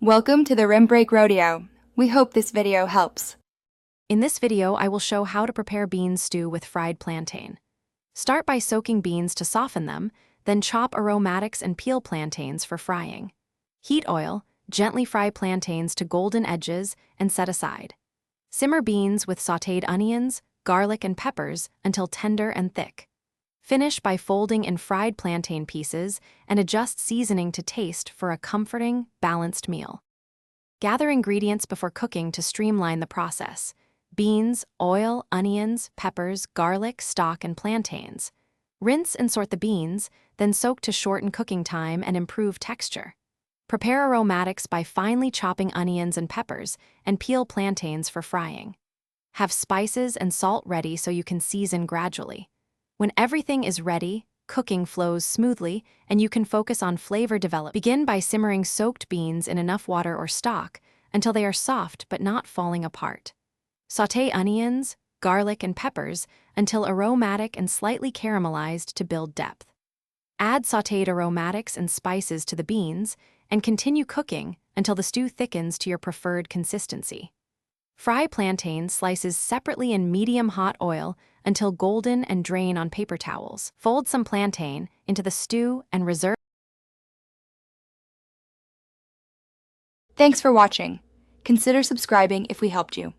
Welcome to the Rim Break Rodeo. We hope this video helps. In this video, I will show how to prepare bean stew with fried plantain. Start by soaking beans to soften them, then chop aromatics and peel plantains for frying. Heat oil, gently fry plantains to golden edges, and set aside. Simmer beans with sautéed onions, garlic, and peppers until tender and thick. Finish by folding in fried plantain pieces and adjust seasoning to taste for a comforting, balanced meal. Gather ingredients before cooking to streamline the process: beans, oil, onions, peppers, garlic, stock, and plantains. Rinse and sort the beans, then soak to shorten cooking time and improve texture. Prepare aromatics by finely chopping onions and peppers, and peel plantains for frying. Have spices and salt ready so you can season gradually. When everything is ready, cooking flows smoothly, and you can focus on flavor development. Begin by simmering soaked beans in enough water or stock until they are soft but not falling apart. Sauté onions, garlic, and peppers until aromatic and slightly caramelized to build depth. Add sautéed aromatics and spices to the beans and continue cooking until the stew thickens to your preferred consistency. Fry plantain slices separately in medium hot oil until golden and drain on paper towels. Fold some plantain into the stew and reserve. Thanks for watching. Consider subscribing if we helped you.